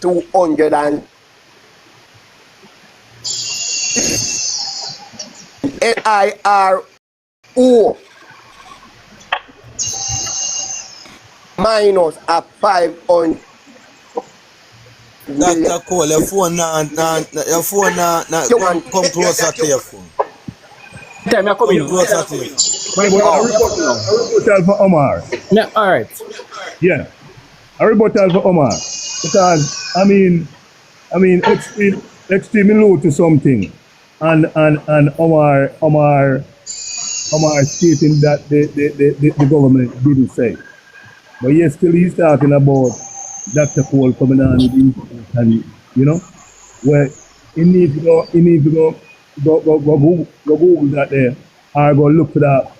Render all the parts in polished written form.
200 and NIRO minus a 500. Dr. Cole, your phone come closer to your phone. Come closer to your phone. A rebuttal for Omar. Yeah, all right. Yeah, a rebuttal for Omar, because I mean, extremely low to something, and Omar stating that the government didn't say, but yet still he's talking about Dr. Cole coming on with information, and where he needs to go Google that there, or go look for that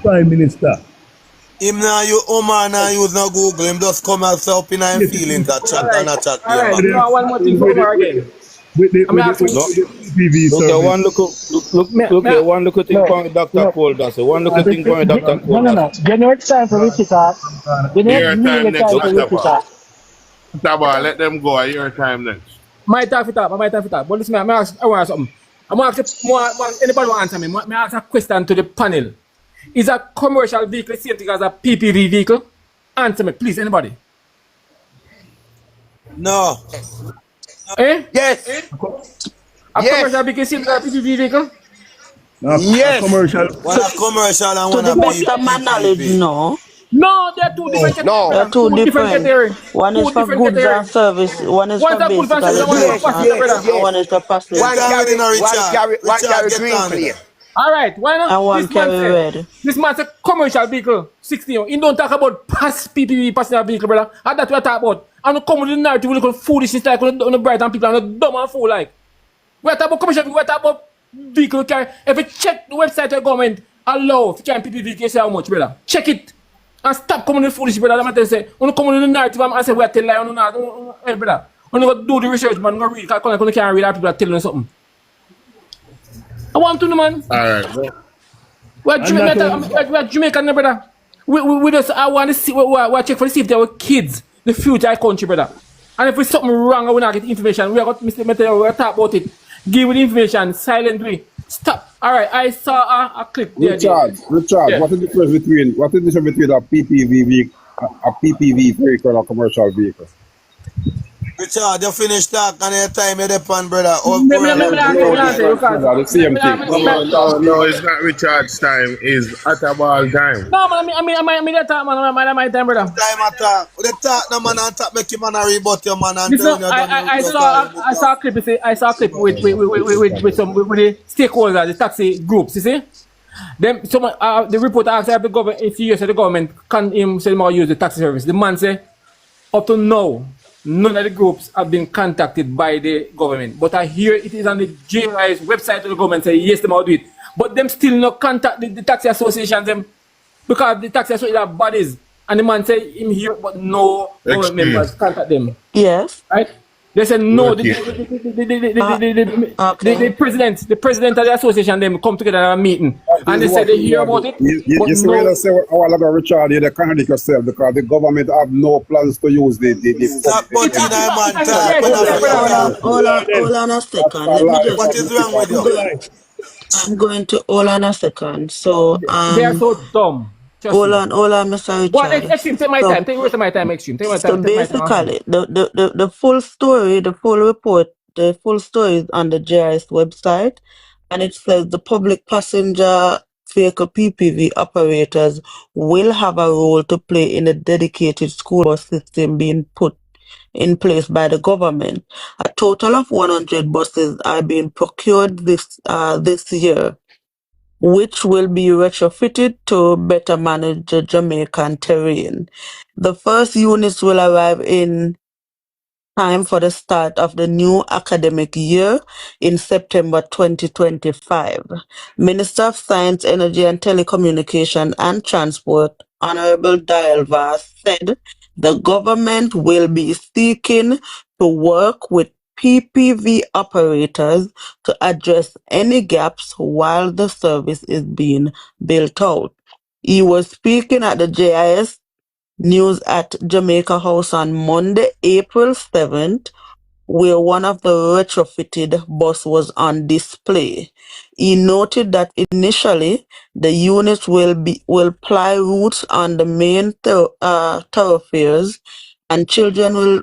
Prime Minister. Him now you Omar now use no Google, him just come and say up in him feelings that chat and a chat. All right, now one more thing for Omar again. With the PV service. One look at thing from Dr. Cole does. One look at thing from Dr. Cole. No. Generate time for Richie talk. Generate time for Richie talk. Let them go. Your time next. My time for that. But listen, I want to ask something. I'm going to ask anybody want to answer me. I ask a question to the panel. Is a commercial vehicle same thing as a PPV vehicle? Answer me, please, anybody. No. Eh? Yes. A commercial vehicle same thing as a PPV vehicle? No, yes. Commercial. One a commercial and To one the a best of my knowledge, no. No, they're two different categories. No. They're two different. categories. One is for goods and service. One is for basic and one is for passenger. One carry green plate. All right, why not? And one carry red. This man's a commercial vehicle, 16. He don't talk about PPV passenger vehicle, brother. And that's what I talk about. And come with the narrative, we look foolishness like on the bright and people are not dumb and fool like. We talk about commercial vehicle, we talk about vehicle carry. If you check the website of the government, allow if you can PPV, you say how much, brother. Check it. And stop coming with foolish, brother. I'm say, when you come with the narrative, and say, we are telling you, hey, brother. When you go do the research, man, go read, because you can't read, people are telling you something. I want to know, man. All right. We're Jamaican, brother. We just, I want to see, we check for the safety of our kids, the future of our country, brother. And if there's something wrong and we not get information, we are going to talk about it. Give the information silently. Stop. All right, I saw a clip there. Richard, yeah. What is the difference between a PPV vehicle, a PPV vehicle and a commercial vehicle? Richard, you finish talk and your time you depend, brother. The same thing. No, it's not Richard's time. It's Atabal time. No, man, I mean that time, man. My time, brother. Time attack. The talk, no man, and talk make you man rebut your man and listen, I saw a clip. I saw a clip with the stakeholders, the taxi groups. You see, them the reporter asked the government if you say the government can use the taxi service. The man say up to now, none of the groups have been contacted by the government. But I hear it is on the JI's website of the government say yes, they might do it. But them still not contact the taxi associations them because the taxi associations are bodies. And the man say him here, but no government members contact them. Yes. Right? They said no. The president of the association them come together at a meeting and they said they hear about it. You see what I say a while ago, Richard, you contradict yourself because the government have no plans to use the stop putting that man. Hold on a second. Let me just, what is wrong with you? I'm going to hold on a second. So they are so dumb. Hold on, Mr. Richard. Well, Extreme, take my time. Take the rest of my time, Extreme. Take my time. So basically, the full story, the full report, the full story is on the JIS website, and it says the public passenger vehicle PPV operators will have a role to play in a dedicated school bus system being put in place by the government. A total of 100 buses are being procured this year, which will be retrofitted to better manage the Jamaican terrain. The first units will arrive in time for the start of the new academic year in September 2025. Minister of Science, Energy and Telecommunication and Transport, Honorable Dial Vaz, said the government will be seeking to work with PPV operators to address any gaps while the service is being built out. He was speaking at the JIS news at Jamaica House on Monday, April 7th, where one of the retrofitted bus was on display. He noted that initially the unit will ply routes on the main thoroughfares, and children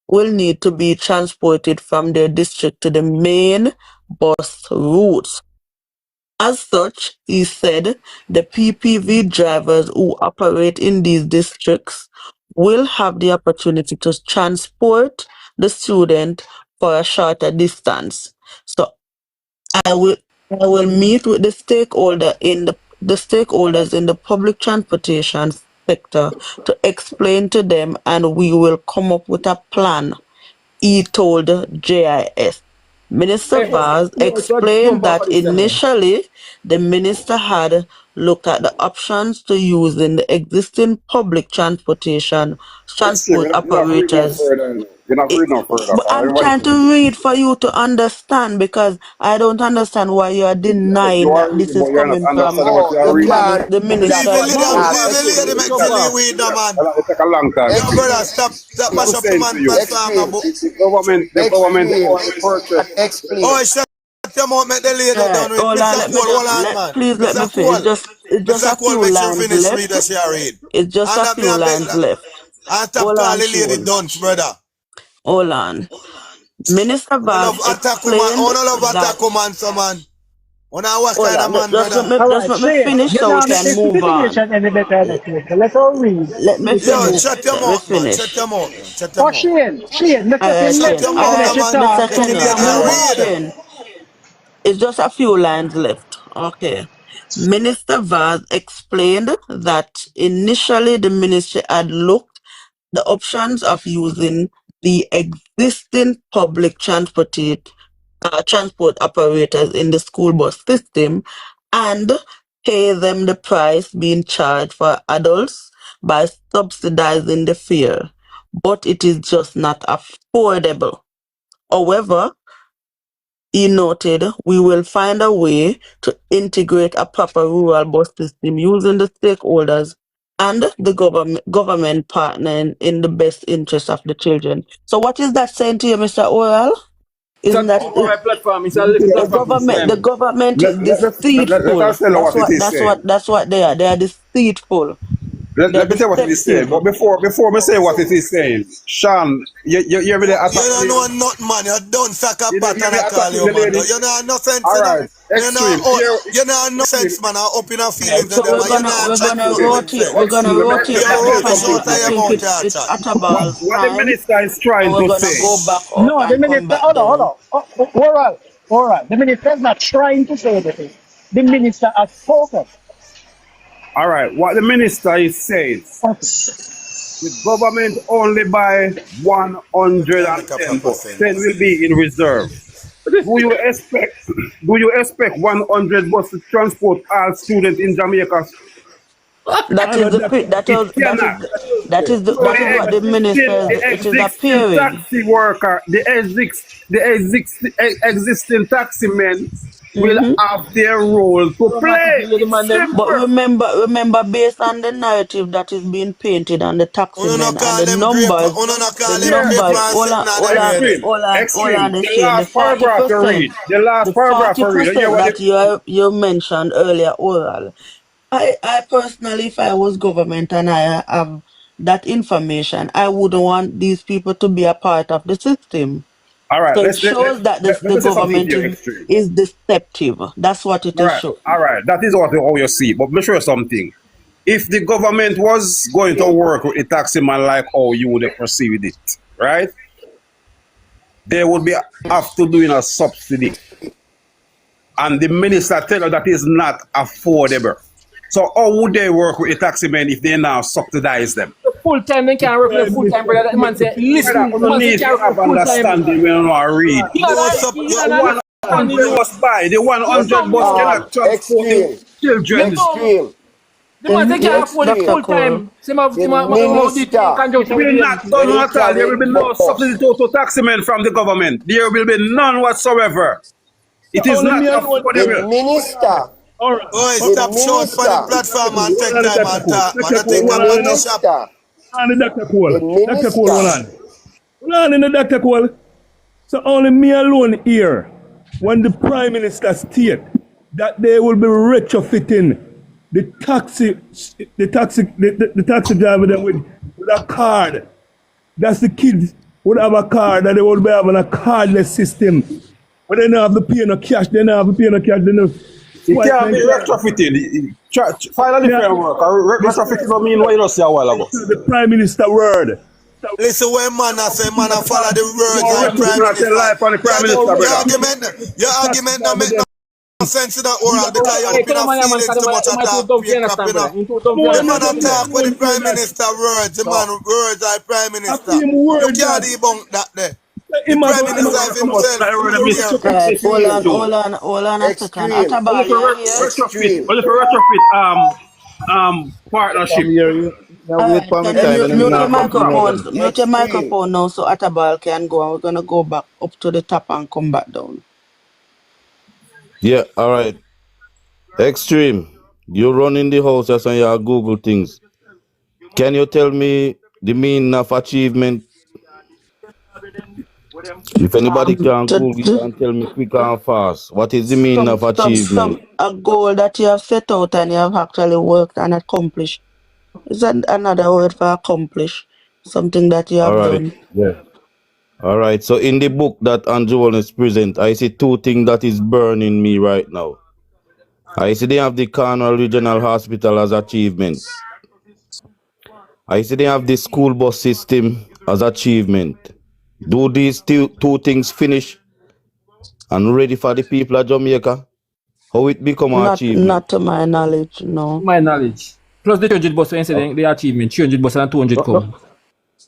will need to be transported from their district to the main bus routes. As such, he said, the PPV drivers who operate in these districts will have the opportunity to transport the student for a shorter distance. So I will meet with the stakeholders in the public transportation sector to explain to them, and we will come up with a plan, he told JIS. Minister Vaz explained that initially the minister had looked at the options to using the existing public transport Extreme. You're not reading no operators. further. You're not reading no further. But I'm Everybody trying see. to read for you to understand, because I don't understand why you are denying You are that this reading, but is you're not coming understanding what No, you are you reading. can't the do that. minister's mouth. Leave the lady make tell you weed, no man. It take a long time. Yo, Extreme, brother, stop I'm mash up the saying to man you, platform, extreme, bro. the extreme. only purchase. And explain. Oh, shut your mouth, make the lady Right. down with Hold on, Mr. let me Cole. Hold just on, man. please let Mr. me finish. Cole. It's just Mr. a Cole, few make sure lines finish read left. that she read. It's just And a that me few a beg lines left. and stop Hold call on, the lady Shane. dunce, brother. Hold on. Minister I Vaz love attack woman. explained I love that. attack woman, so man. I know what Hold kind of on. man, Just brother. let me finish so we can move on. Let's all read. Let me Yo, finish. shut your Let me mouth, man. Shut finish. your mouth, man. Shut your Oh, mouth. Shane, All let him, right, Shut let Shane. your him All mouth, right, no finish it man. off. Mr. Let Then the we Kenny. can lady No, move no, read. on. Shane. It's just a few lines left. Okay. Minister Vaz explained that initially the ministry had looked the options of using the existing public transport operators in the school bus system and pay them the price being charged for adults by subsidizing the fare, but it is just not affordable. However, he noted, we will find a way to integrate a proper rural bus system using the stakeholders and the government partnering in the best interest of the children. So what is that saying to you, Mr. Oral? It's a Isn't that for my platform. It's a Let me little tell you the what platform it is for government? The saying. them. government is Let deceitful. us tell you what it is saying. That's what they are. They are deceitful. They're Let me tell you what it is saying. deceptive. But before me say what it is saying, Sean, you really You attack don't know the nothing, man. You don't suck a pat you and be I call attacking you, the man. lady. You know no sense, All you know. right, extreme. Here, You know no extreme. sense, man. I up in a feelings So and them, Extreme. and you know we're chat gonna common rotate we're sense. gonna Extreme. rotate You're back Let me to tell you rubbish topic. out something of I to your you. think mouth, it's you it's chat. Atabal's What the time, minister is and trying we're to gonna say. go back up No, the and come minister, back hold on, hold down. on. Oral. The minister is not trying to say anything. The minister has spoken. All right, what the minister is saying. The government only buy Can't make a 110 proper bus. 10 sense. will be in reserve. Do you expect 100 bus to transport all students in Jamaica? That And is the that, pre- It cannot. So that is what the minister is. the It is existing appearing. taxi worker, existing taxi men will Hmm. have their role to play. Automatically, the It's man them. But simple. remember, based on the narrative that is being painted on the taxi Uno no men and call them grape, uno no the call them Here, grape numbers, and sitting on them extreme, radio. hold on, extreme. the The Shane, the last paragraph you read. 40%, The last the paragraph you read. You hear 40% what that you mentioned earlier, oral. I personally, if I was government and I have that information, I wouldn't want these people to be a part of the system. All right, So it shows that let the me say something to government you, extreme. is deceptive. That's what it is All showing. right. That is what how you see. But me sure something. If the government was going to work with the taxi man like how you would perceive it, right? They would be have to doing a subsidy, and the minister tell her that is not affordable. So how would they work with the taxi men if they now subsidize them? The full time, they can't work with the Prime full time, Minister, brother. That man say, Brother, listen, the man say, underneath you can't work have with full time. understanding when you are read. You You know, sup you you know, The understanding 100 you. bus buy, the You 100 dumb, bus you. cannot transport the Extreme, You children. dumb. extreme, The man say can't afford it extreme. Dr. full Cole. time. Say, my, The did in minister, conjunction with Will the not agency. done when he at all. There will carried be no subsidy bus, to taxi men from the government. There will be none whatsoever. so It is only not me alone the there. affordable. minister, All right. oh the stop shout for the minister, platform and take One at time a and time. talk, Take man. your I the think phone that one at a panty time. shop. minister. And the Dr. Cole. The Dr. Cole, hold minister. on. Hold on in the Dr. Cole. So only me alone here, when the Prime Minister state that they will be retrofitting the taxi driver them with a card. That's the kids would have a card that they would be having a cardless system. But they don't have to pay no cash, they don't have to pay no cash, they don't. It can't be retrofitting. Find a different work. Retrofitting don't mean what you just say a while ago. The Prime Minister word. Listen, when man I say man I follow the words of the Prime Minister. Life on the Prime Minister, Your argument don't make no sense in that oral because you're open up feelings too much at that. The man attack with the Prime Minister words, the man words of the Prime Minister. You can't debunk that there. The Prime Minister himself. Hold on a second. Extreme. Atabal, you're here? Extreme. Only for retrofit partnership. Alright, can you mute your microphone now so Atabal can go, and we're gonna go back up to the top and come back down. Yeah, all right. Extreme. You run in the house as on your Google things. Can you tell me the meaning of achievement? If anybody can Google it and tell me quick and fast, what is the meaning of achievement? A goal that you have set out and you have actually worked and accomplished. Is that another word for accomplish? Something that you have done. Yeah. All right. So in the book that Andrew is present, I see two things that is burning me right now. I see they have the Cornwall Regional Hospital as achievement. I see they have the school bus system as achievement. Do these two things finish and ready for the people of Jamaica? How it become an achievement? Not to my knowledge, no. My knowledge. Plus the 300 bus, the achievement, 300 bus and 200 come.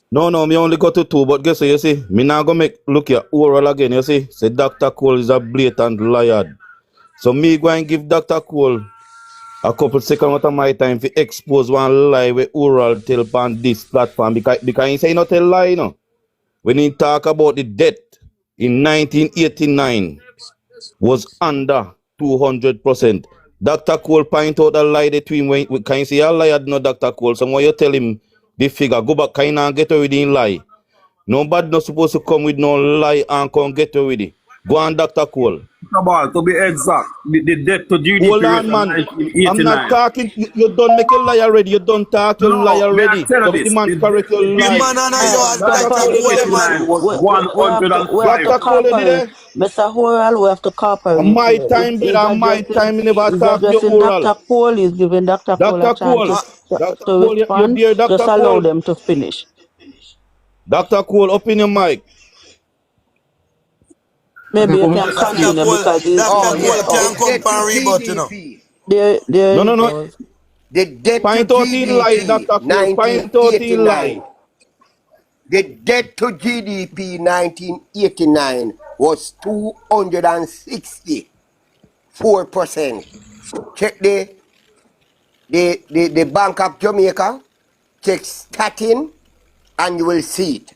No, me only got to 2, but guess what you see? Me now go make look here oral again, you see? Say Dr. Cole is a blatant liar. So me go and give Dr. Cole a couple seconds out of my time to expose one lie with oral tell on this platform because he say not tell lie, you know. When he talk about the debt in 1989 was under 200%. Dr. Cole point out a lie between when can you say a liar no Dr. Cole? So when you tell him the figure, go back, can you get with the lie? Nobody not supposed to come with no lie and come get with it. Go on, Dr. Cole. To be exact, the debt to GDP. Hold on, man. I'm not talking. You don't make a lie already. You don't talk. You lie already. So the man correct your lie. Mr. Horal, we have to cooperate. My time, brother. My time. Never talk your oral. Dr. Cole is giving Dr. Cole a chance to respond. Just allow them to finish. Dr. Cole, up in your mic. Maybe you can continue because Debt to GDP. No. The debt to GDP, 1989. The debt to GDP 1989 was 264%. Check the Bank of Jamaica, check statin, and you will see it.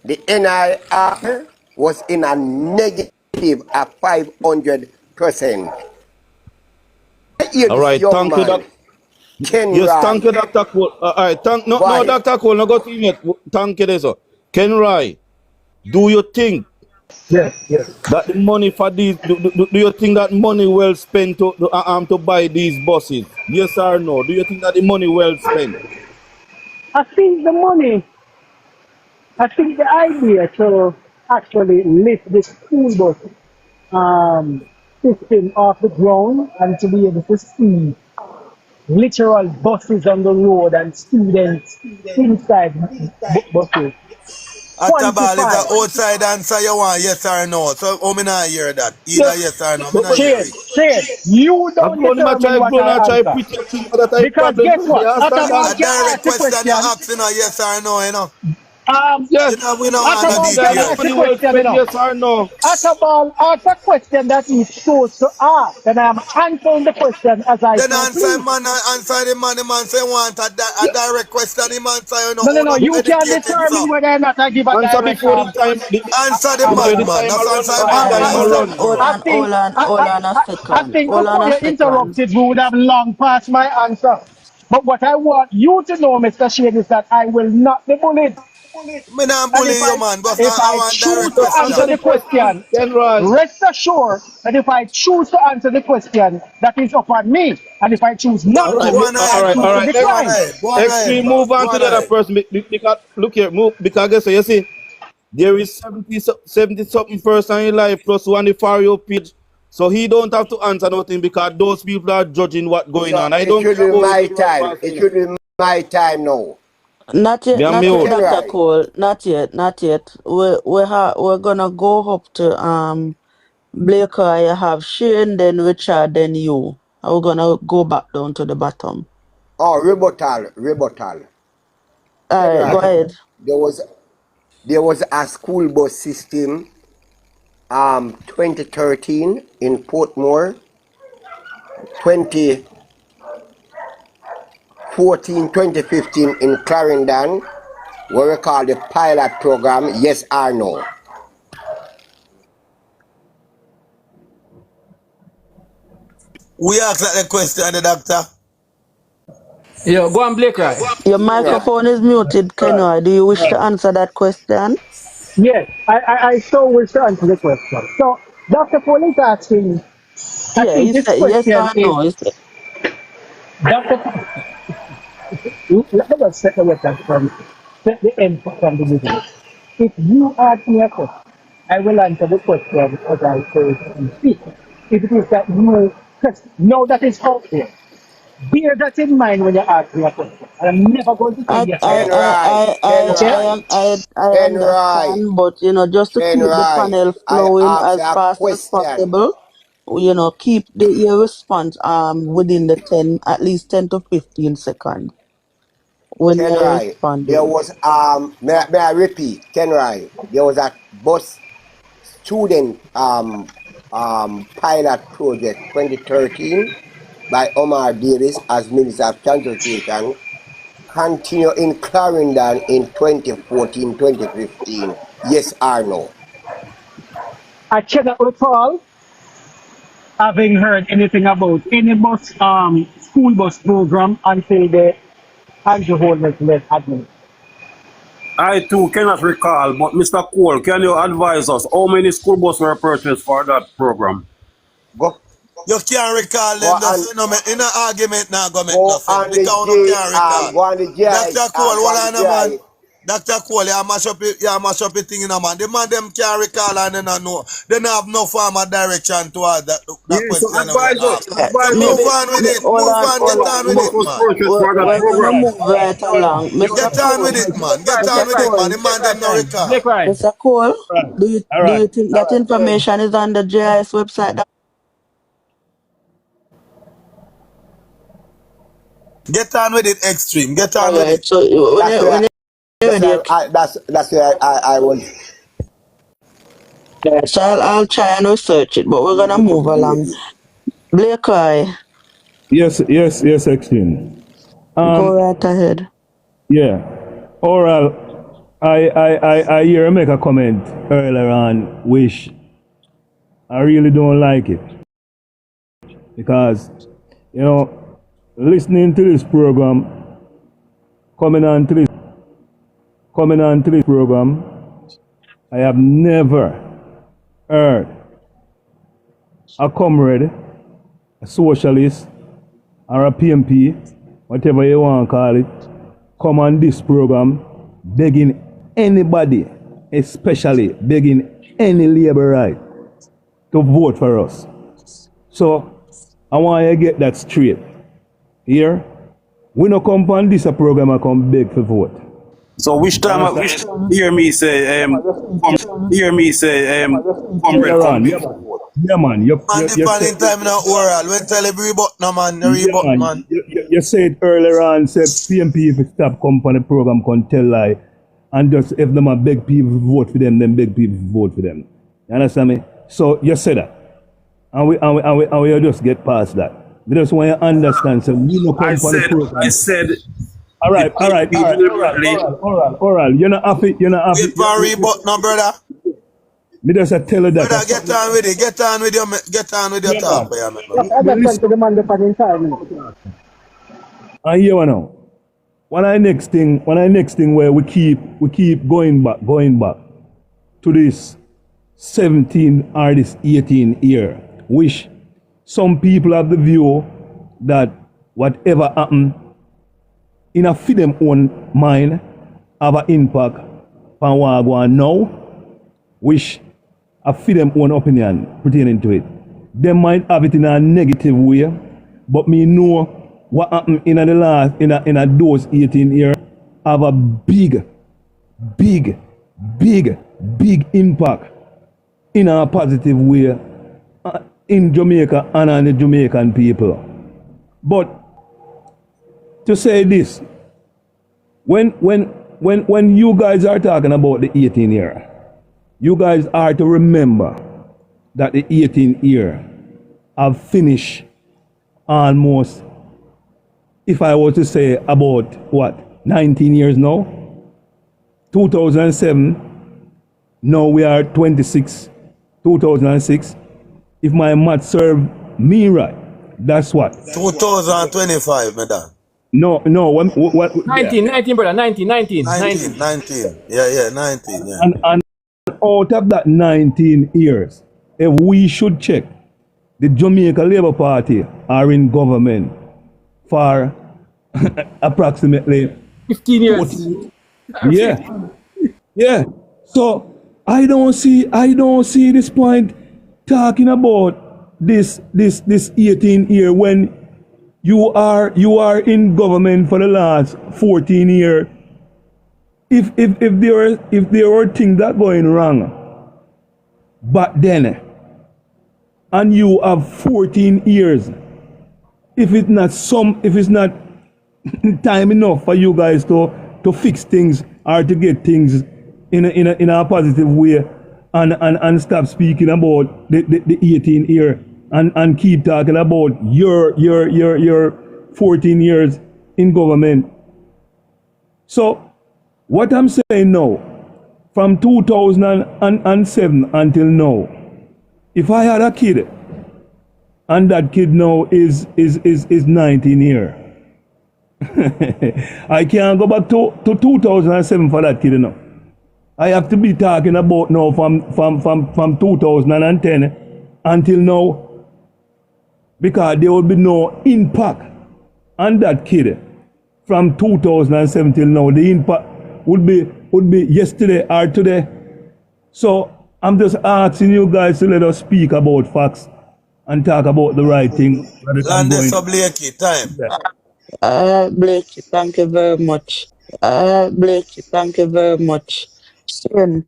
The NIR was in a negative of 500%. All right, thank you, Dr. Yes, thank you, Dr. Cole. All right, no, Dr. Cole, no go to him yet. Thank you, sir. Ken Rai, do you think that the money for these, do you think that money well spent to buy these buses? Yes or no? Do you think that the money well spent? I think the idea to actually lift the school bus system off the ground and to be able to see literal buses on the road and students inside buses. Atabal is an outside answer you want, yes or no. So how me not hear that? Either yes or no. Shade, you don't determine what I answer. Because guess what? A direct question you're asking yes or no, you know. Yes. We don't want to yes or no. Atabal, ask a question that he chose to ask, and I'm answering the question as I then answer the man say want a direct question, him answer, you know. No, you can determine whether or not I give a direct answer. Answer the man. Hold on a second. I think before you interrupted, we would have long passed my answer. But what I want you to know, Mr. Shane, is that I will not be bullied. Me not And bully you, man, but if I I want choose direct to Answer answer question. the the question, question, General. rest assured that if I choose to answer the question, that is upon me. And if I choose Yeah, All not right, go to, on I ahead, choose all to man. right. Go on decline. ahead. Go on ahead, Extreme, man. move Go on to on the other ahead. person. Because look here, move because guess what you see. There is 70 something person in life plus one the for your page. So he don't have to answer nothing because those people are judging what going No, on. I it don't should care be about my anyone time. It passing. should be my time now. Me and Not me yet, out. Ken Dr. Wright. Cole. Not yet, not yet. We're gonna go up to Blake. I have Shane, then Richard, then you. And we're gonna go back down to the bottom. Oh, rebuttal. Ken All right, go Wright. ahead. There was a school bus system 2013 in Portmore, 2014, 2015 in Clarendon, what we call the pilot program, yes or no? We ask that the question, the doctor. yeah, go on, Blake, right? Your Ken Wright. microphone is muted, Kenwa. Do you wish to answer that question? Yes, I so wish to answer the question. So, Dr. Paul is asking, I Yeah, think he his said yes question or is, no. He said, Dr. Let us set the record from the end from the beginning. If you ask me a question, I will answer the question as I say and speak. If it is that you know that is out there, bear that in mind when you ask me a question. I'm never going to say I yes or I Ken no. I Wright. I Ken I Okay? I Wright. am I Ken Wright. understand, but just to Ken keep the Wright. panel I flowing asked as a fast as question. possible, keep your response within the 10, at least 10 to 15 seconds when Ken you're Wright. There responding. was may I repeat, Ken Wright. There was a bus student pilot project 2013 by Omar Davis as Minister of Transportation continue in Clarendon in 2014, 2015. Yes or no? I cannot recall having heard anything about any school bus program until the Andrew Holmes left admin. I too cannot recall, but Mr. Cole, can you advise us how many school buses were purchased for that program? Go You can't recall go them. on That's no in an argument now go make no go sense. on the Because you J can't recall. go on the GI Dr. Cole, go hold on the on a man. GI. Dr. Cole, you mash up your thing in a man. The man them can't recall and they don't know. They don't have no form of direction towards that Yeah, so question that we advise us, ask. Okay, So advise us move maybe on with it. hold Move on, on, hold get on. on how with much it, was man. purchased for that We're gonna program. move right along, Get on with it, man. Get on Mr. with it, man. Cole. The man them no recall. Blake, right? Mr. Cole, All do right. you think that information is on the GIS website? Get on with it, extreme. Get All on with right. it. So That's where you're that's ready, where I was so I'll try and research it, but we're gonna move along. Blake, Yes, Extreme. go right ahead. Yeah. Oral, I hear you make a comment earlier on, which I really don't like it. Because, listening to this program, coming on to this, program, I have never heard a comrade, a socialist, or a PMP, whatever you want to call it, come on this program begging anybody, especially begging any labor right, to vote for us. So I want you to get that straight. Here, we no come on this program and come beg for vote. So which You time understand? which hear me say comrade Later come on, big yeah, for man. vote. Yeah, man. Man, You depending said, time in the oral. When tell you rebut, no man, the yeah, rebut, man. man. You said earlier on, said PMP if it stop come on the program can tell lie, and just if them a beg people vote for them, then beg people vote for them. You understand me? So you said that. And we just get past that. We just want you to understand. So we no I come for the said program. all right, All right. deliberately. Oral. You're not happy. You're not happy. Wait for rebut, no brother. Me just tell you that. Brother, get on with it. Get on with your talk, for you, man. Just You understand listen. to the man the fucking time. And here now. When I next thing where we keep going back to this 17 or this 18 year, which some people have the view that whatever happen in a for them own mind have an impact on what go on now, which a for them own opinion pertaining to it. They might have it in a negative way, but me know what happened in the last in those 18 years have a big impact in a positive way in Jamaica and on the Jamaican people. But to say this, when you guys are talking about the 18 year, you guys are to remember that the 18 year have finished almost, if I were to say about what, 19 years now? 2007, now we are 26, 2006. If my math serve me right, that's what? 2025, madam. No, what 19, 19, brother, 19. 19. Yeah, 19, yeah. And out of that 19 years, if we should check, the Jamaica Labour Party are in government for approximately 15 years. 14. Yeah. So I don't see this point talking about this 18 year when you are in government for the last 14 years. If there were things that going wrong back then, and you have 14 years, if it's not time enough for you guys to fix things or to get things in a positive way and stop speaking about the 18 year and keep talking about your 14 years in government. So what I'm saying now, from 2007 until now, if I had a kid and that kid now is 19 years, I can't go back to 2007 for that kid, you know. I have to be talking about now from 2010 until now, because there will be no impact on that kid from 2007 till now. The impact would be yesterday or today. So I'm just asking you guys to let us speak about facts and talk about the right thing. Blakey, time. Blakey, thank you very much. Blakey, thank you very much. Shane.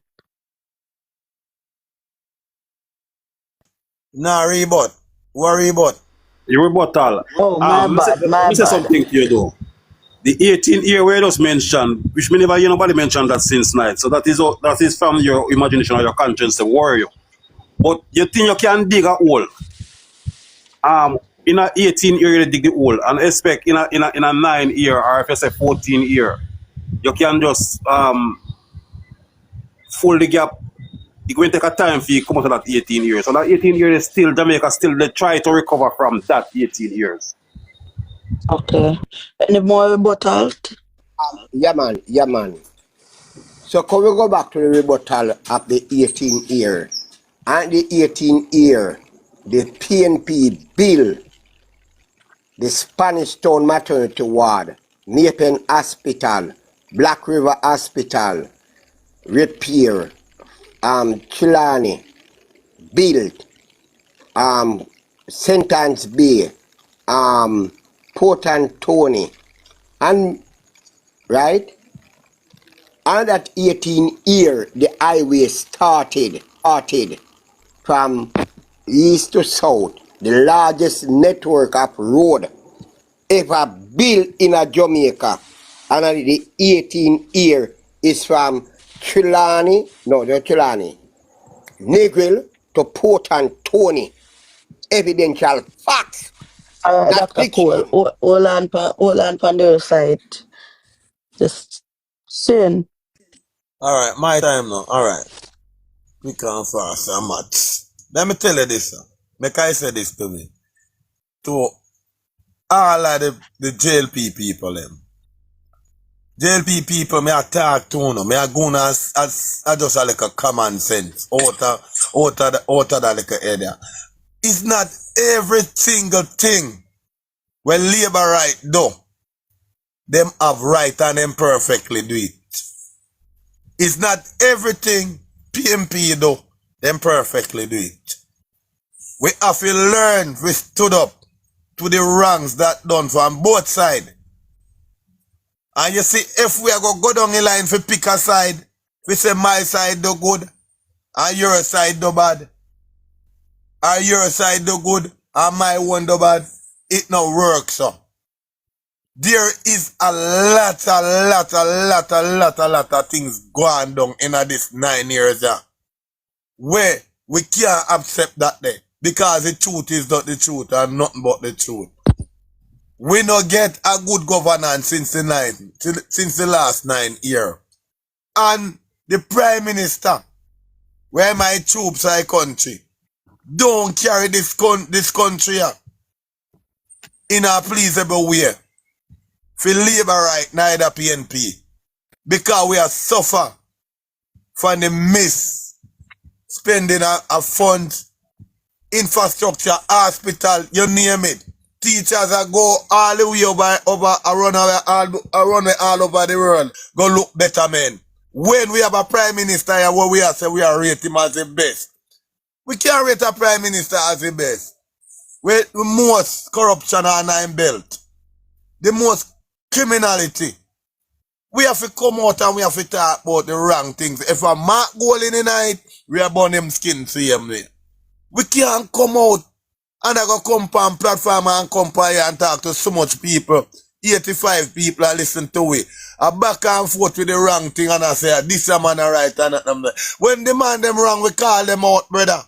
Nah, rebut. What rebut? You rebuttal. Oh, my bad. Let me say something to you though. The 18 year where just mentioned, which me never hear nobody mention that since night. So that is from your imagination or your conscience to worry you. But you think you can dig a hole? In a 18 year you dig the hole and expect in a 9 year or if you say 14 year, you can just fill the gap. It's going to take a time for you to come out of that 18 years. So that 18 years is still Jamaica still they try to recover from that 18 years. Okay. Any more rebuttal? Yeah, man. So can we go back to the rebuttal of the 18 year? And the 18 year, the PNP bill, the Spanish Town Maternity Ward, Nepean Hospital, Black River Hospital, repair, Chilani, build, Sentence Bay, Port Anthony, and right? And that 18 year, the highway started from east to south, the largest network of road ever built in a Jamaica. And the 18 year is from Trelawney, Negril to Port Anthony. Evidential facts, not Dr. fiction. Cole, hold on on the other side. Just Shane. Alright, my time now. Alright. We can't fast and much. Let me tell you this. Make I say this to me. To all of the JLP people them. JLP people, me a talk to you, me a go as just a like a common sense out of that like a area. It's not every single thing when labor right do, them have right and them perfectly do it. It's not everything PMP do, them perfectly do it. We have to learn, we stood up to the wrongs that done from both sides. And you see, if we are going to go down the line for pick a side, we say my side do good, and your side do bad. Or your side do good, and my one do bad. It no works, so. There is a lot of things going down in this 9 years, where we can't accept that day. Because the truth is not the truth and nothing but the truth. We not get a good governance since the last 9 years. And the Prime Minister, where my troops are country, don't carry this country in a pleasable way. For labor right, neither PNP. Because we are suffer from the spending of funds, infrastructure, hospital, you name it. Teachers are go all the way around all over the world. Go look better, man. When we have a prime minister here, what we are say we are rate him as the best. We can't rate a prime minister as the best. With the most corruption on our belt. The most criminality. We have to come out and we have to talk about the wrong things. If a mark goal in the night, we are burn them skin same way. We can't come out and I go come on platform and come here and talk to so much people. 85 people are listen to it. I back and forth with the wrong thing and I say, this a man a right and that. When the man them wrong, we call them out, brother.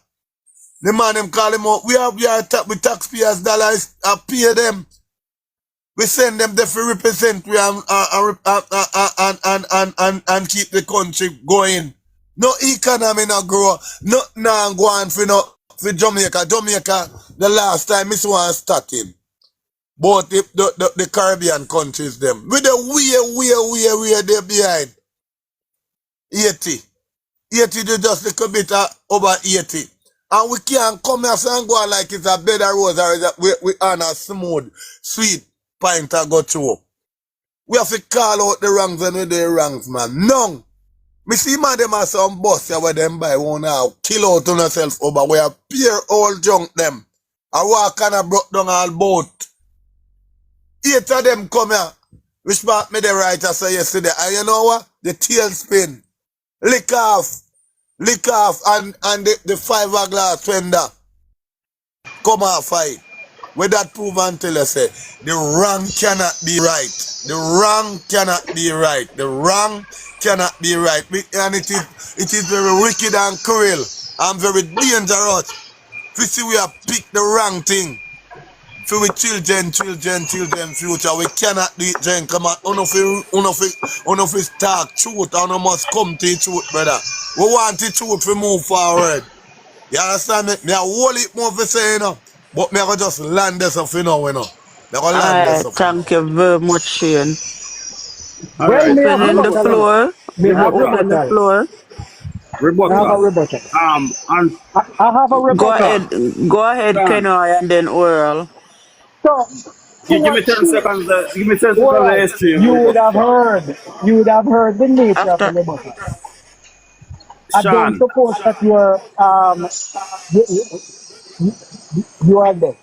The man them call them out. We with taxpayers' dollars, I pay them. We send them there to represent we and keep the country going. No economy no grow. No go on for Jamaica. Jamaica, the last time Miss one starting. But the Caribbean countries them. With the way they're behind. 80. 80 they just little bit over 80. And we can't come here and go on like it's a bed of rose or we on a smooth, sweet pint to go through. We have to call out the wrongs and we do the wrongs, man. None. Me see man them as some bus here where them buy one now. Kill out on yourself over where pure old junk them. I walk and I broke down all boat. 8 of them come here. Which part me the writer say yesterday. And you know what? The tail spin. Lick off. And the 5 glass fender. Come off fight. With that prove until I say the wrong cannot be right. The wrong cannot be right. The wrong cannot be right. And it is very wicked and cruel and very dangerous. We see we have picked the wrong thing. For we children future. We cannot do it, Jen. Come on, uno talk truth and we must come to the truth, brother. We want the truth to move forward. You understand me? Me a hold it more for say, you know. But me I just land this off, you know. Me I land this off. Thank you very much, Shane. Well, Alright. may I have Opening the rebuttal? floor. May I have Open the rebuttal? floor. I have a Rebuttal. rebuttal. And I have a Go rebuttal. ahead. Go ahead, Sean, Kenoy, and then Oral. So, to give me what 10 she, seconds. Give me 10 seconds of well, history you would have rebuttal. heard the nature of the After rebuttal. I don't Sean, suppose that you, you are there.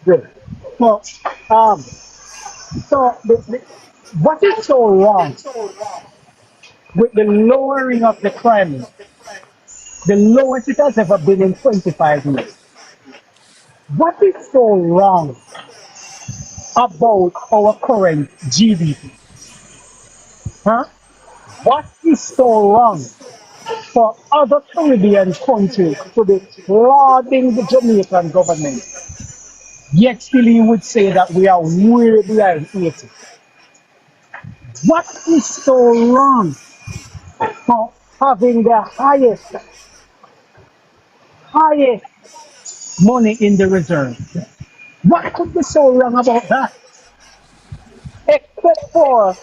Good. So, what is so wrong with the lowering of the crime, the lowest it has ever been in 25 years? What is so wrong about our current GDP? Huh? What is so wrong for other Caribbean countries to be lauding the Jamaican government? Yet still you would say that we are way behind 80. What is so wrong for having the highest money in the reserve? What could be so wrong about that? Except for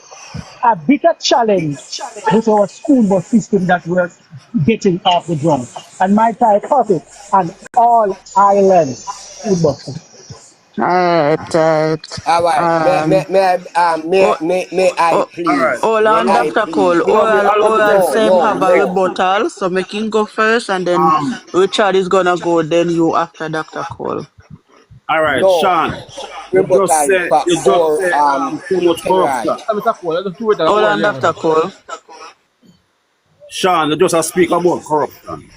a bitter challenge with our school bus system that we're getting off the ground. And my tie it and all island school buses. Alright. All right. Oh, May I oh, Alright. please? hold May on, I Dr. please? Cole. Oral No, same no, have a no, rebuttal, so make him go first, and then Richard is gonna go, then you after Dr. Cole. Alright, no. Sean. Rebuttal for You just or say too much Enright. corruption. Mr. Cole, let's do it at Hold oral on, level. Dr. Cole. Sean, you just speak about corruption.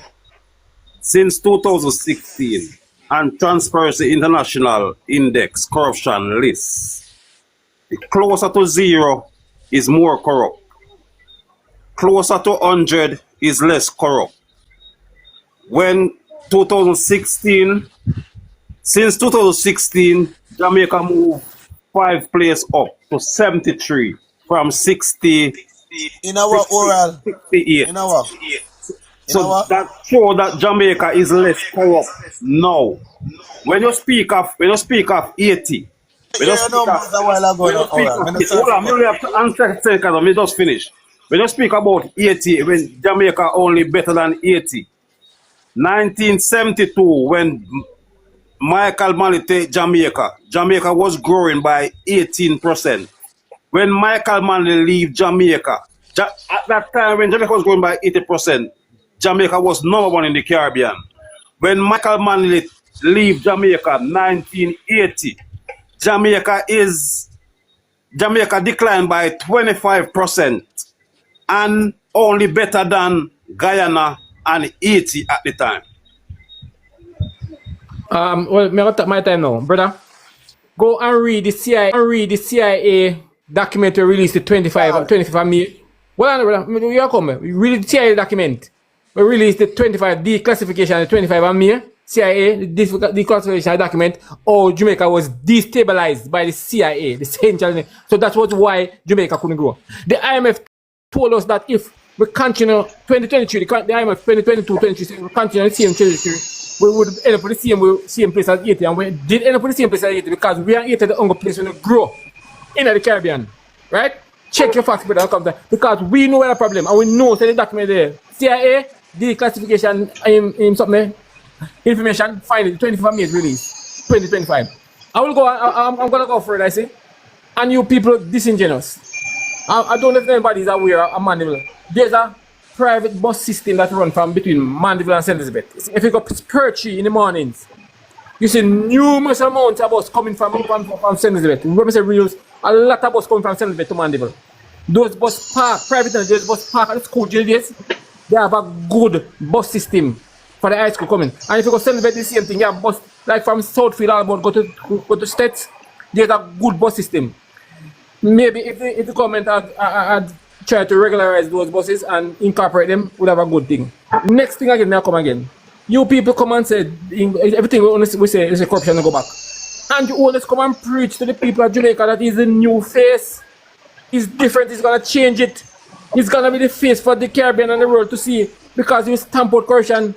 Since 2016 and Transparency International Index corruption list, closer to 0 is more corrupt. Closer to 100 is less corrupt. When 2016, since 2016, Jamaica moved 5 places up to 73 from 60, In our oral. 68. In our. So that show that Jamaica is less corrupt now. When you speak of 80, when you Your speak numbers a while ago when you now, speak oral. of Minister, hold on, me only have to answer second, let me just finish. When you speak about 80, when Jamaica only better than 80. 1972, when Michael Manley take Jamaica, Jamaica was growing by 18%. When Michael Manley leave Jamaica, at that time when Jamaica was growing by 80%, Jamaica was number 1 in the Caribbean. When Michael Manley leave Jamaica 1980, Jamaica declined by 25% and only better than Guyana and Haiti at the time. Well, me take my time now, brother. Go and read the CIA document released the 25 of May. Well, brother, you are coming. Read the CIA document. We released the 25 declassification, the 25 of May. CIA, the declassification document, or Jamaica was destabilized by the CIA, the central. So that was why Jamaica couldn't grow. The IMF told us that if we continue 2023, the IMF 2022, 2023, we continue the same trajectory, we would end up with the same place as Haiti, and we did end up with the same place as Haiti because we are Haiti the only place when we grow in the Caribbean, right? Check your facts, brother, come there. Because we know where the problem, and we know the document there. CIA, declassification in something. Information, find it. 25 May release, 2025. I will go. I'm gonna go for it. I say, and you people disingenuous. I don't know if anybody is aware of Mandeville. There's a private bus system that runs from between Mandeville and St. Elizabeth. If you go Perchy in the mornings, you see numerous amounts of bus coming from St. Elizabeth. Remember, say reels, a lot of bus coming from St. Elizabeth to Mandeville. Those bus park, private, those bus park at the school days, they have a good bus system for the high school coming. And if you go celebrate the same thing, you have bus like from Southfield all about go to States, there's a good bus system. Maybe if the government had tried to regularize those buses and incorporate them, would have a good thing. Next thing again, now come again. You people come and say everything we say is a corruption and go back. And you always come and preach to the people of Jamaica that is the new face. It's different, it's gonna change it. It's gonna be the face for the Caribbean and the world to see because you stamp out corruption.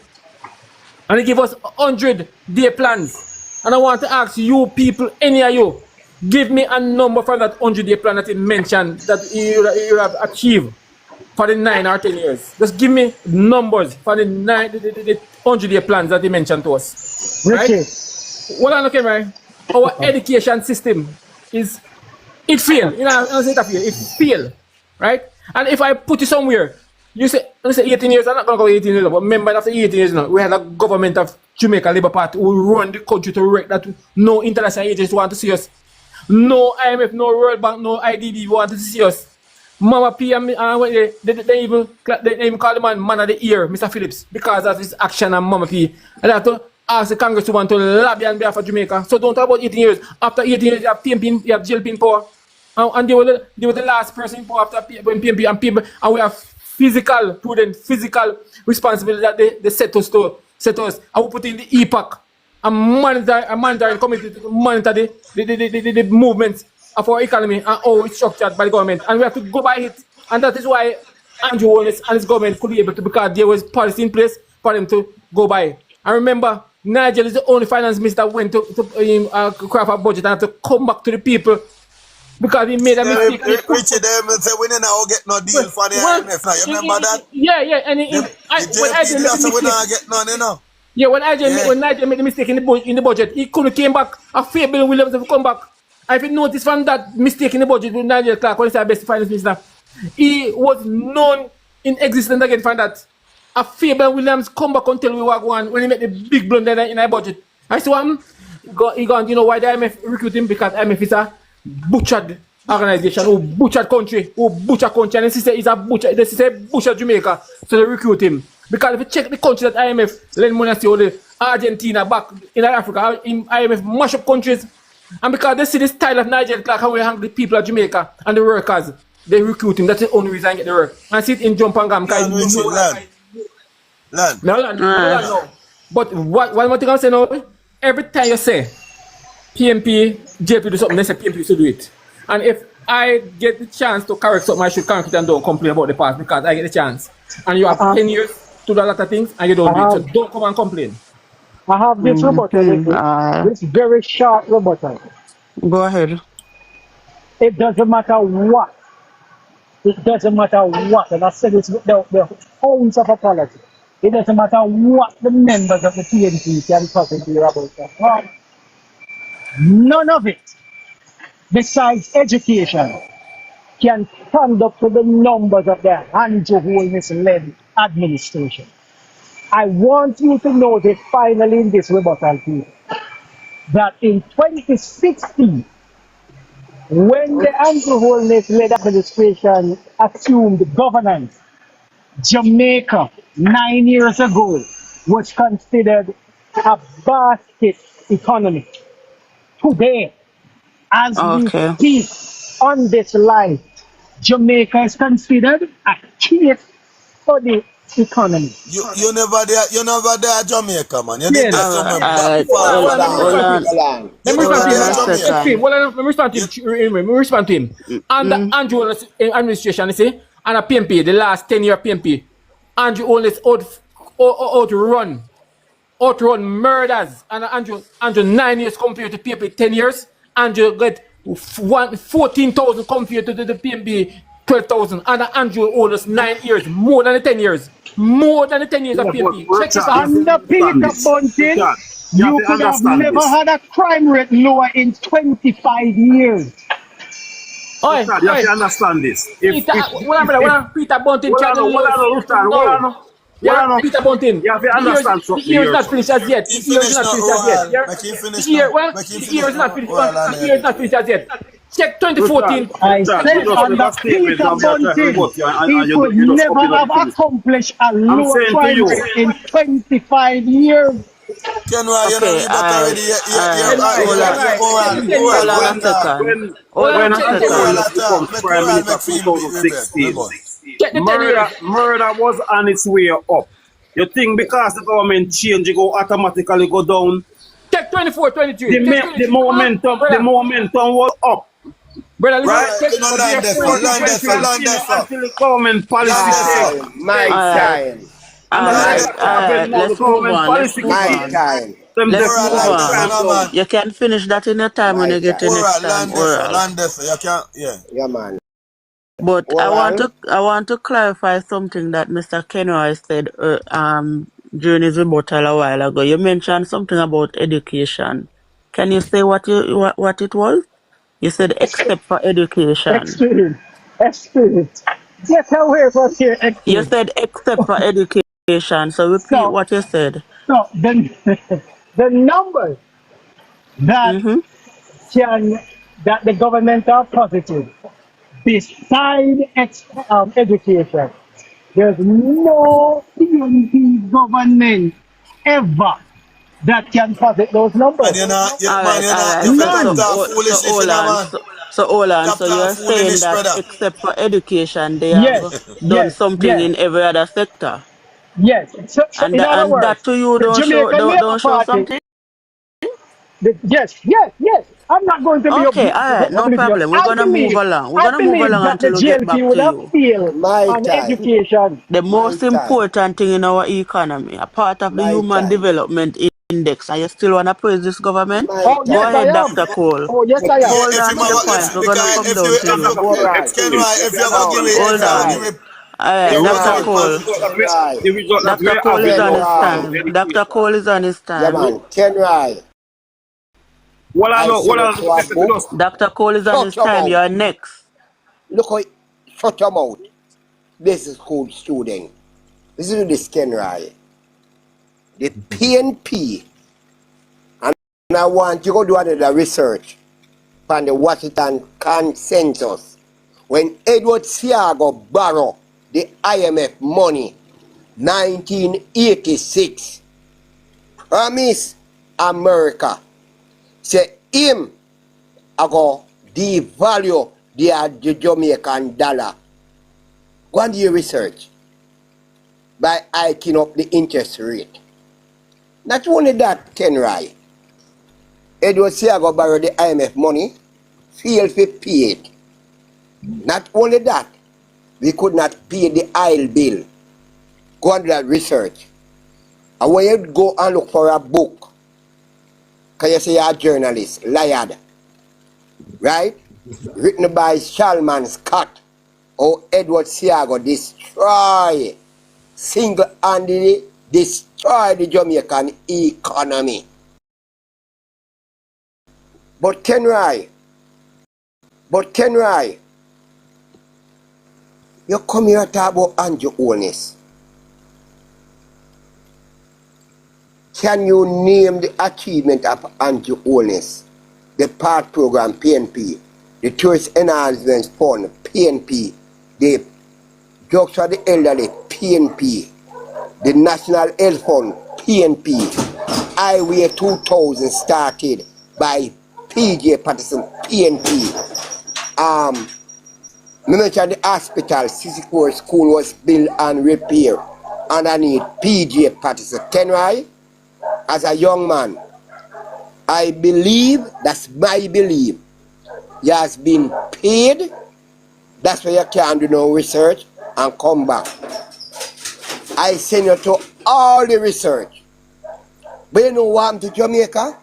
And they give us 100-day plans. And I want to ask you people, any of you, give me a number from that 100-day plan that you mentioned that you have achieved for the 9 or 10 years. Just give me numbers for the 100-day plans that you mentioned to us. Right? What I'm looking right? Our education system it failed. You know, I say it failed. Right? And if I put it somewhere, you say 18 years, I'm not going to go 18 years, but remember after 18 years now, we had a government of Jamaica Labour Party who run the country to wreck that no international agencies want to see us. No IMF, no World Bank, no IDB want to see us. Mama P and they even call the man of the year, Mr. Phillips, because of his action and Mama P. And I have to ask the Congresswoman to lobby on behalf of Jamaica. So don't talk about 18 years. After 18 years, you have Pnp, you have JLP in power. And they were the last person in power after Pnp and people. And we have physical responsibility that they set us. And we put in the EPAC and monitoring committee to monitor the movements of our economy and how it's structured by the government. And we have to go by it. And that is why Andrew Holness and his government could be able to, because there was policy in place for them to go by. And remember, Nigel is the only finance minister that went to craft a budget and have to come back to the people because he made a mistake. Richie, them say we didn't get no deal for the IMF. Now, you remember that? Yeah, and the JP deal, so we don't get none, you know. Yeah, when Nigel made the mistake in the budget, he couldn't came back. A fair Bill Williams have come back. And if you notice from that mistake in the budget with Nigel Clark, when he said best finance minister, he was known in existence again from that. A fair Bill Williams come back and tell we were going when he made the big blunder in our budget. I saw him. He gone, you know why the IMF recruit him? Because IMF is a butchered organization, who butchered country, and he said he's a butcher. They say butcher Jamaica, so they recruit him. Because if you check the country that IMF lend money to, the Argentina back in Africa, IMF mash up countries, and because they see the style of Nigel Clark, how we hang the people of Jamaica and the workers, they recruit him. That's the only reason I get the work. And see it in Jump and Gam. Land. No. But one more thing I'm saying now, every time you say Pnp Jlp do something, they say Pnp should do it. And if I get the chance to correct something, I should correct it and don't complain about the past because I get the chance. And you have 10 years to do a lot of things and you don't do it. So don't come and complain. I have this rebuttal, this very short rebuttal. Go ahead. It doesn't matter what. It doesn't matter what. And I said this with the ounce of apology. It doesn't matter what the members of the PNP can possibly about that. None of it, besides education, can stand up to the numbers of the Andrew Holness-led administration. I want you to know this finally in this rebuttal here, that in 2016, when the Andrew Holness-led administration assumed governance, Jamaica 9 years ago was considered a basket economy. Today, as we speak on this line, Jamaica is considered a case for the economy. You never there Jamaica, man. You need to Let me respond to him. And the Andrew administration, you see, and a PNP, the last 10-year PNP, Andrew always outrun murders. And Andrew 9 years compared to PNP 10 years. Andrew get 14,000 compared to the PNP 12,000. And Andrew almost 9 years, more than the 10 years. More than the 10 years of PNP. Check this out. Under Peter Bunting, you could have never had a crime rate lower in 25 years. You have to understand this. Peter Bunting. Peter Bunting. You have to understand something. The year is not finished as yet. The year is not finished as yet. Check 2014. I said under Peter Bunting, he could never have accomplished a lower crime rate in 25 years. Murder was on its way up. You think because the government change, you go automatically go down? Check 24, 23. The momentum was up. Brother, until the government policy. My time. Let's move on. You can finish that in your time when you get to next time. Yeah, man. But I want to clarify something that Mr. Kenroy said during his rebuttal a while ago. You mentioned something about education. Can you say what it was? You said except for education. Experience. Get away from here. Experience. You said except for education. So repeat what you said. So the numbers that that the government are positive beside education, there's no PNP government ever that can posit those numbers. So hold on. So you're saying that except for education, they have done something in every other sector. Yes. So and that to you don't show something? Yes. I'm not going to be okay. All right, no problem. We're gonna move along. We're gonna move along until we get back to you. Education. The most important thing in our economy, a part of the human development, is index and you still want to praise this government? My Oh, Go yes, I ahead, time. am. Dr. Cole. Oh, yes, I am. Yeah, Hold if on him to the have, point. We're going to because come down to you. Alright. Kenry, if you ever give Now, it, Hold if you ever on. give Kenry. it, All right, if you ever Dr. give Kenry. it Cole. Kenry. The result that we Dr. Cole have is in on our his form of Kenry. time. Dr. education. Cole is on his Yeah, time. man. Kenry. I What send I you know, to a let me book. just, Dr. Cole is on Shut his your time. mouth. You're next. Look how shut your mouth. This is school student. This is the Kenry. The PNP. And I want you to go do another research on the Washington Consensus. When Edward Siago borrowed the IMF money, 1986, promise America, say him ago devalue the Jamaican dollar. Go and do your research by hiking up the interest rate. Not only that, Kenry, Edward Siago borrowed the IMF money, failed to pay it. Not only that, we could not pay the oil bill. Go and do that research. And when you go and look for a book, can you say you're a journalist, Layard, right? Written by Shalman Scott, how Edward Siago destroy, single-handedly destroy the Jamaican economy. But Kenry, you come here to talk about Andrew Holness. Can you name the achievement of Andrew Holness? The PART program, PNP, the Tourist Enhancement Fund, PNP, the Drugs for the Elderly, PNP, the National Health Fund, PNP, Highway 2000 started by PJ Patterson, PNP. Me mention the hospital, 64 school was built and repaired underneath PJ Patterson. Kenry, as a young man, I believe, that's my belief, he has been paid. That's why you can do no research and come back. I send you to all the research. But you know what happened to Jamaica?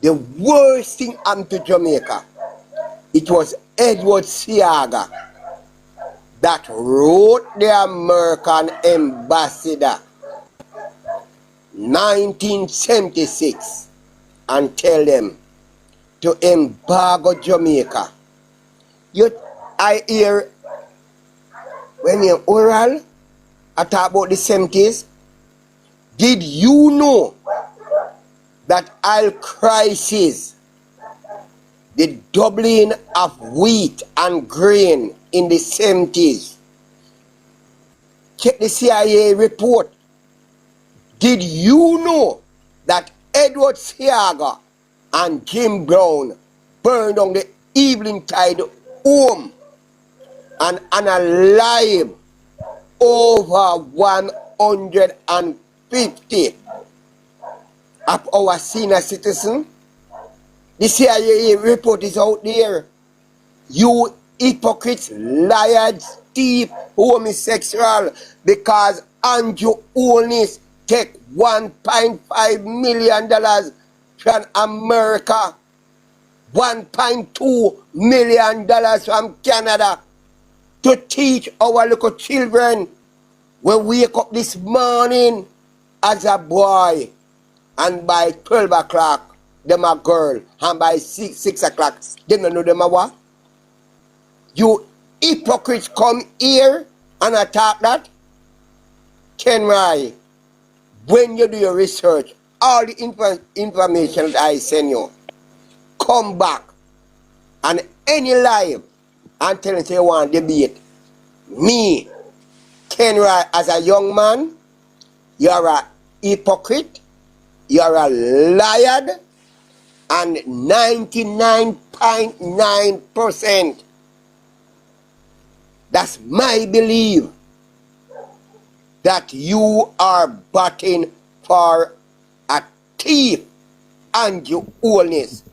The worst thing happened to Jamaica. It was Edward Siaga that wrote the American ambassador 1976 and tell them to embargo Jamaica. I hear when you're oral, I talk about the 70s. Did you know that oil crisis, the doubling of wheat and grain in the 70s? Check the CIA report. Did you know that Edward Siaga and Jim Brown burned down the Evening Tide home and unalive over 150 of our senior citizens? The CIA report is out there. You hypocrites, liars, thief, homosexual, because Andrew Holness take $1.5 million from America, $1.2 million from Canada to teach our little children. We wake up this morning as a boy, and by 12 o'clock, them a girl, and by 6 o'clock, they don't know them a what? You hypocrites come here and attack that? Kenry, when you do your research, all the information that I send you, come back and any live and tell us you want to debate me, Kenry, as a young man, you're a hypocrite, you're a liar, and 99.9%, that's my belief, that you are batting for a thief and your Holness.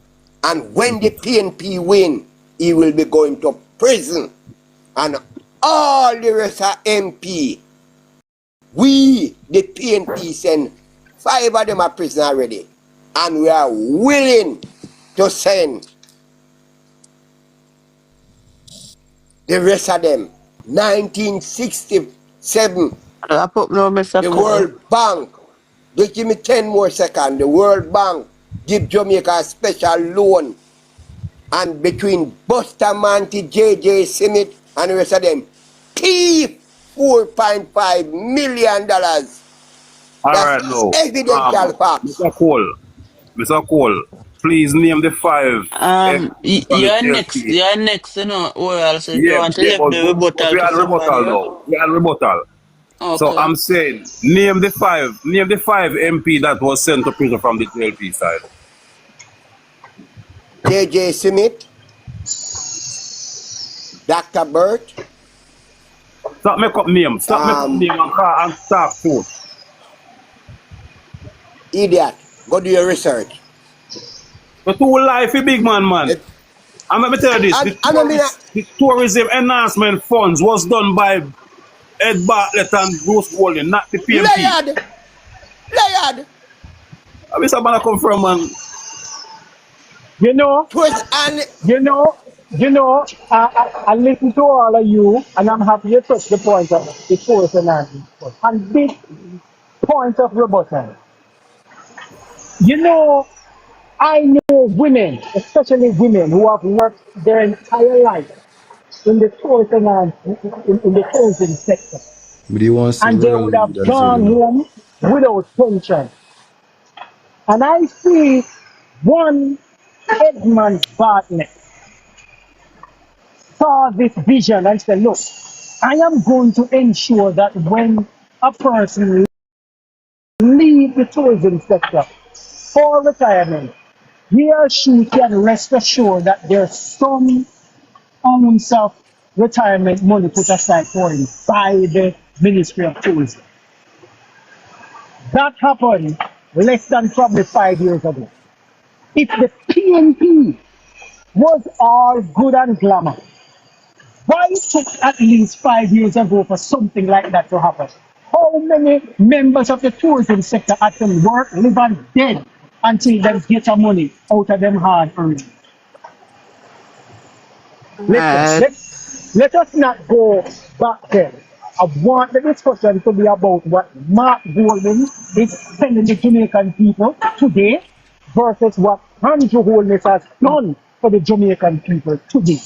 And when the PNP win, he will be going to prison. And all the rest are MP. We, the PNP, send 5 of them are prison already. And we are willing to send the rest of them. 1967, Wrap up now, Mr. the Cole. World Bank, just give me 10 more seconds, the World Bank give Jamaica a special loan. And between Bustamante, J.J. Smith, and the rest of them, thief $4.5 million. All That's right, now. evidential facts. Mr. Cole, please name the 5 MPs on the You're next. JLP. You're next, you know, oral. So if you Yeah, want to yeah, leave but the rebuttal we to had somebody rebuttal else. now. We had rebuttal. So Okay. I'm saying, name the 5 MP that was sent to prison from the JLP side. J.J. Smith, Dr. Burt, Stop make up names. Stop make up name and talk to. idiot, go do your research. The two life, big man. And let me tell you this, the tourism enhancement funds was done by Ed Bartlett and Bruce Golding, not the PNP. Liar! Where Mr. Banner come from, man? You know, Twist and I listen to all of you, and I'm happy you touch the point of the force and big point of rebuttal. You know, I know women, especially women who have worked their entire life in the tourism and in the tourism sector, But you want to see and they where would have leaders gone really. home without pension. And I see one Edmund Bartlett saw this vision and said, look, I am going to ensure that when a person leaves the tourism sector for retirement, he or she can rest assured that there's some ounce of retirement money put aside for him by the Ministry of Tourism. That happened less than probably 5 years ago. If the PNP was all good and glamour, why it took at least 5 years ago for something like that to happen? How many members of the tourism sector had to work, live and dead until they get some money out of them hard earnings? Let us not go back there. I want the discussion to be about what Mark Golding is telling the Jamaican people today versus what Andrew Holness has done for the Jamaican people today.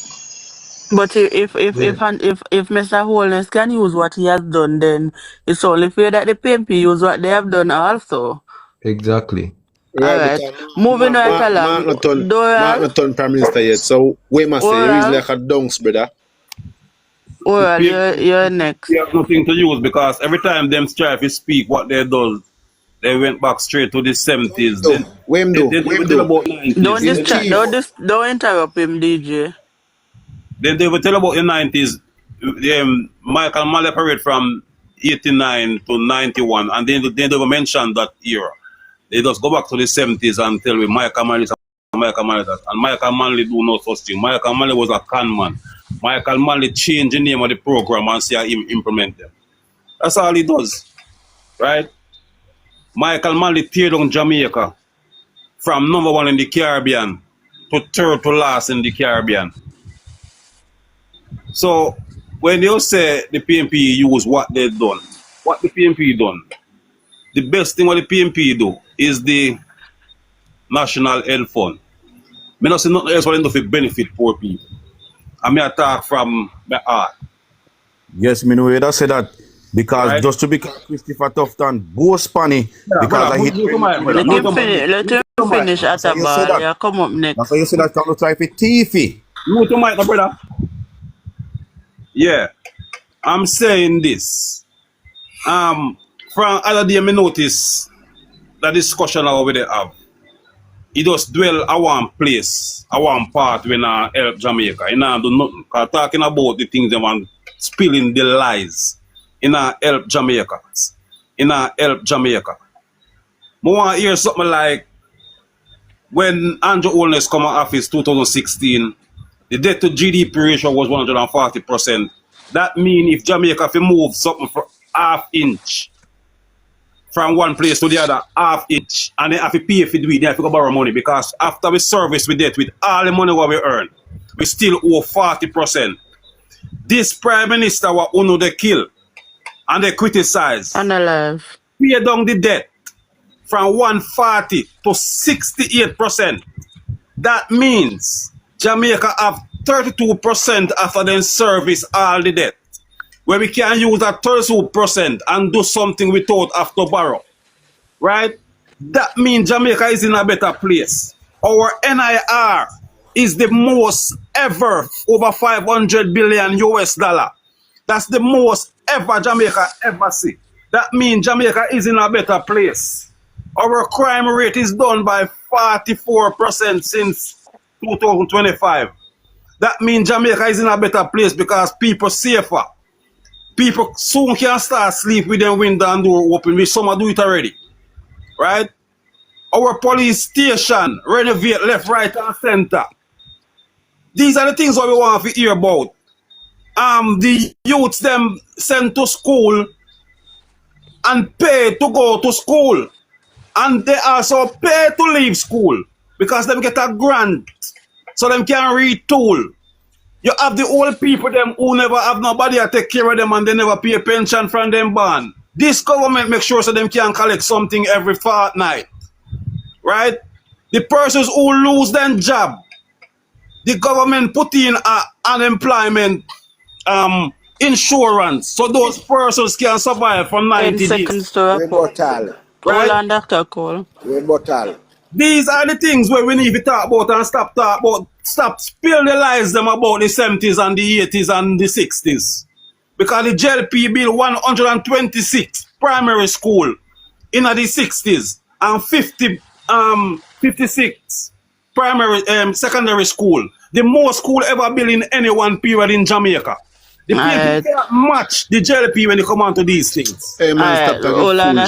But if Mr. Holness can use what he has done, then it's only fair that the PNP use what they have done also. Exactly. All Right, right. because Moving right along. Mark not turned Prime Minister yet. So wait, must say, he's like a dunks, brother. Oral, you're next. They have nothing to use because every time them strive to speak what they do, they went back straight to the 70s. Then they never tell about 90s. Don't interrupt him, DJ. Then they will tell about the 90s. Michael Malley parade from 89 to 91, and then they never mention that era. They just go back to the 70s and tell me Michael Malley and Michael Malley do no such thing. Michael Malley was a con man. Michael Malley changed the name of the program and see how him implement them. That's all he does, right? Michael Malley tear down Jamaica from #1 in the Caribbean to third to last in the Caribbean. So when you say the PNP use what they done, what the PNP done, the best thing what the PNP do is the National Health Fund. I don't see nothing else what they do to benefit poor people. I may talk from my heart. Yes, me know you say that because Right. just to be Christopher Tufton, both Spanny because I hit. Let him finish at a bar. Yeah, come up next. That's why you say that come to try for TV. You to Mike, brother. Yeah, I'm saying this. From other day, me notice the discussion over there have. He just dwell at one place, at one part when I help Jamaica. He not do nothing. Cause talking about the things they want, spilling the lies. He not help Jamaica. He not help Jamaica. I want to hear something like when Andrew Holness come to office 2016, the debt to GDP ratio was 140%. That means if Jamaica fi move something for half inch from one place to the other, half each, and they have to pay if we do it, they have to go borrow money, because after we service with it, with all the money what we earn, we still owe 40%. This Prime Minister was uno they kill, and they criticize. And alive. Pay down the debt from 140 to 68%. That means Jamaica have 32% after them service all the debt, where we can use that 32% and do something without have to borrow, right? That means Jamaica is in a better place. Our NIR is the most ever, over 500 billion US dollar. That's the most ever Jamaica ever see. That means Jamaica is in a better place. Our crime rate is down by 44% since 2025. That means Jamaica is in a better place because people safer. People soon can start sleep with their window and door open, which some do it already. Right? Our police station renovate left, right, and center. These are the things that we want to hear about. The youths them sent to school and pay to go to school. And they also pay to leave school because them get a grant so them can retool. You have the old people them who never have nobody to take care of them and they never pay a pension from them bond. This government make sure so them can collect something every fortnight. Right? The persons who lose their job, the government put in unemployment insurance so those persons can survive for 90 days. 10 seconds to report. Right? Hold on, Dr. Cole. These are the things where we need to talk about and stop spill the lies them about the 70s and the 80s and the 60s. Because the JLP built 126 primary school in the 60s and 56 primary secondary school. The most school ever built in any one period in Jamaica. The people can't match the JLP when they come on to these things. Hey man, stop talking Hold on.